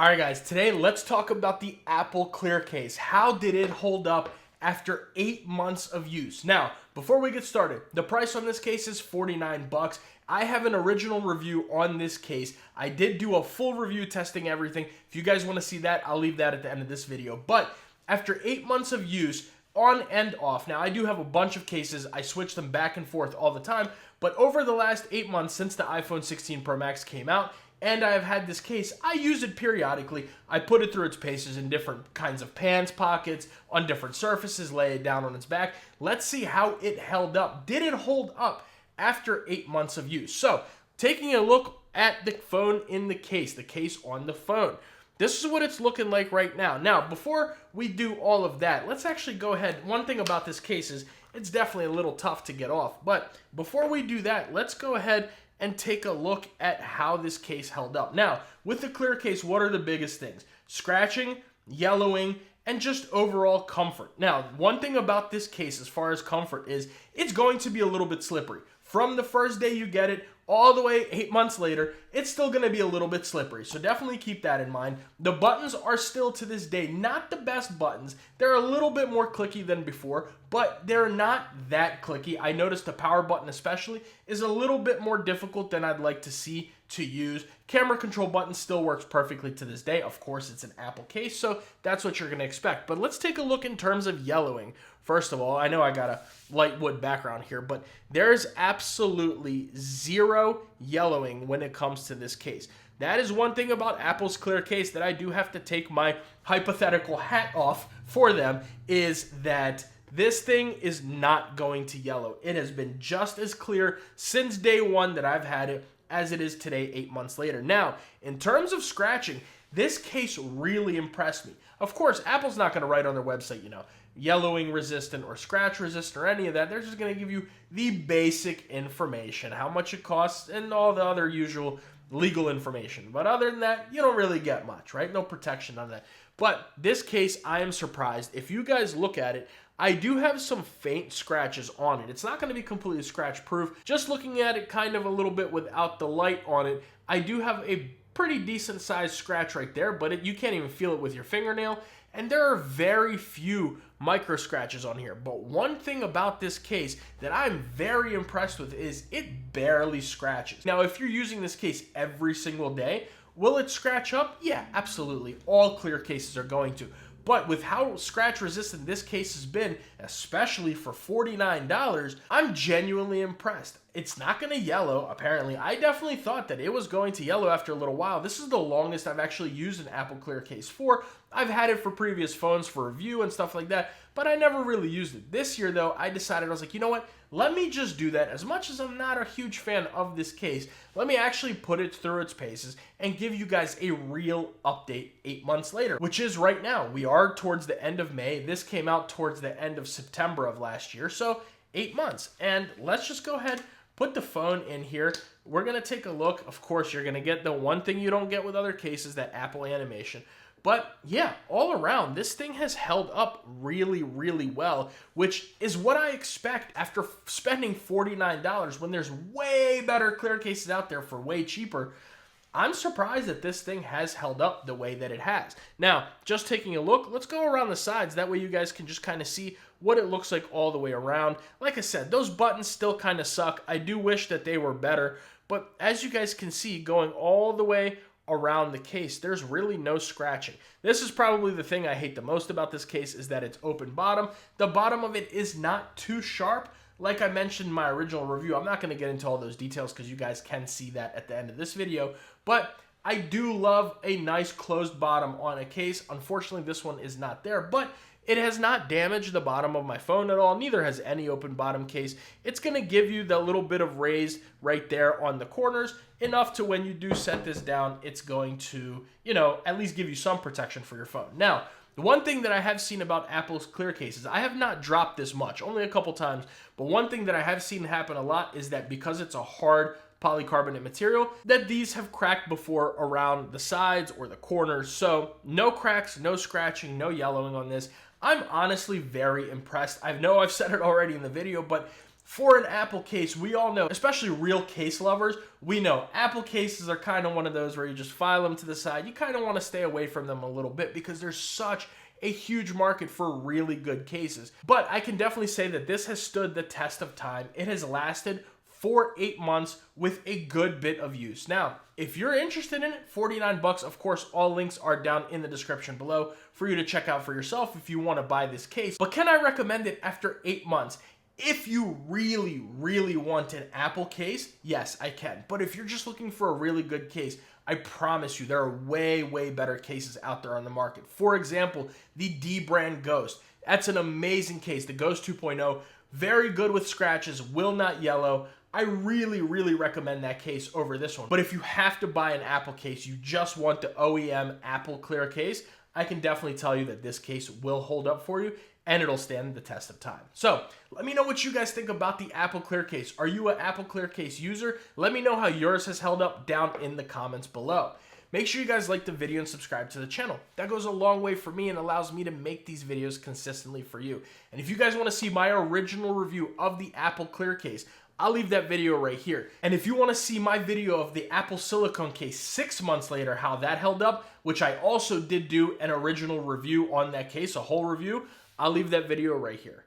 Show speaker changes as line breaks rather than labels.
Alright guys, today let's talk about the Apple Clear case. How did it hold up after 8 months of use? Now, before we get started, the price on this case is 49 bucks. I have an original review on this case. I did do a full review testing everything. If you guys want to see that, I'll leave that at the end of this video. But after 8 months of use, on and off. Now, I do have a bunch of cases. I switch them back and forth all the time. But over the last 8 months since the iPhone 16 Pro Max came out, and I have had this case, I use it periodically. I put it through its paces in different kinds of pants, pockets, on different surfaces, lay it down on its back. Let's see how it held up. Did it hold up after 8 months of use? So, taking a look at the phone in the case on the phone. This is what it's looking like right now. Now, before we do all of that, let's actually go ahead. One thing about this case is it's definitely a little tough to get off. But before we do that, let's go ahead and take a look at how this case held up. Now, with the clear case, what are the biggest things? Scratching, yellowing, and just overall comfort. Now, one thing about this case as far as comfort is it's going to be a little bit slippery. From the first day you get it, all the way 8 months later, it's still going to be a little bit slippery. So definitely keep that in mind. The buttons are still to this day not the best buttons. They're a little bit more clicky than before, but they're not that clicky. I noticed the power button especially is a little bit more difficult than I'd like to see to use. Camera control button still works perfectly to this day. Of course, it's an Apple case, so that's what you're going to expect. But let's take a look in terms of yellowing. First of all, I know I got a light wood background here, but there's absolutely zero yellowing when it comes to this case. That is one thing about Apple's clear case that I do have to take my hypothetical hat off for them, is that this thing is not going to yellow. It has been just as clear since day one that I've had it as it is today, 8 months later. Now, in terms of scratching, this case really impressed me. Of course, Apple's not going to write on their website, yellowing resistant or scratch resistant or any of that. They're just going to give you the basic information, how much it costs, and all the other usual legal information. But other than that, you don't really get much, right? No protection on that. But this case, I am surprised. If you guys look at it, I do have some faint scratches on it. It's not going to be completely scratch proof. Just looking at it kind of a little bit without the light on it, I do have a pretty decent sized scratch right there, but you can't even feel it with your fingernail. And there are very few micro scratches on here. But one thing about this case that I'm very impressed with is it barely scratches. Now, if you're using this case every single day, will it scratch up? Yeah, absolutely. All clear cases are going to. But with how scratch resistant this case has been, especially for $49, I'm genuinely impressed. It's not going to yellow, apparently. I definitely thought that it was going to yellow after a little while. This is the longest I've actually used an Apple Clear case for. I've had it for previous phones for review and stuff like that, but I never really used it. This year, though, I decided, I was like, you know what? Let me just do that. As much as I'm not a huge fan of this case, let me actually put it through its paces and give you guys a real update 8 months later, which is right now. We are towards the end of May. This came out towards the end of September of last year, so 8 months. And let's just go ahead, put the phone in here. We're going to take a look. Of course, you're going to get the one thing you don't get with other cases, that Apple animation. But yeah, all around, this thing has held up really, really well, which is what I expect after spending $49 when there's way better clear cases out there for way cheaper. I'm surprised that this thing has held up the way that it has. Now, just taking a look, let's go around the sides. That way you guys can just kind of see what it looks like all the way around. Like I said, those buttons still kind of suck. I do wish that they were better. But as you guys can see, going all the way around the case, there's really no scratching. This is probably the thing I hate the most about this case, is that it's open bottom. The bottom of it is not too sharp. Like I mentioned in my original review, I'm not going to get into all those details because you guys can see that at the end of this video, but I do love a nice closed bottom on a case. Unfortunately, this one is not there, but it has not damaged the bottom of my phone at all. Neither has any open bottom case. It's going to give you that little bit of raised right there on the corners, enough to when you do set this down, it's going to, at least give you some protection for your phone. Now, the one thing that I have seen about Apple's clear cases, I have not dropped this much, only a couple times, but one thing that I have seen happen a lot is that because it's a hard polycarbonate material, that these have cracked before around the sides or the corners. So no cracks, no scratching, no yellowing on this. I'm honestly very impressed. I know I've said it already in the video, but For an Apple case, we all know, especially real case lovers, we know Apple cases are kind of one of those where you just file them to the side. You kind of want to stay away from them a little bit because there's such a huge market for really good cases. But I can definitely say that this has stood the test of time. It has lasted for 8 months with a good bit of use. Now, if you're interested in it, 49 bucks, of course, all links are down in the description below for you to check out for yourself if you want to buy this case. But can I recommend it after 8 months? If you really, really want an Apple case, yes, I can. But if you're just looking for a really good case, I promise you there are way, way better cases out there on the market. For example, the D brand Ghost. That's an amazing case. The Ghost 2.0, very good with scratches, will not yellow. I really, really recommend that case over this one. But if you have to buy an Apple case, you just want the OEM Apple Clear case, I can definitely tell you that this case will hold up for you and it'll stand the test of time. So let me know what you guys think about the Apple Clear case. Are you an Apple Clear case user? Let me know how yours has held up down in the comments below. Make sure you guys like the video and subscribe to the channel. That goes a long way for me and allows me to make these videos consistently for you. And if you guys want to see my original review of the Apple Clear case, I'll leave that video right here. And if you want to see my video of the Apple silicone case 6 months later, how that held up, which I also did do an original review on that case, a whole review, I'll leave that video right here.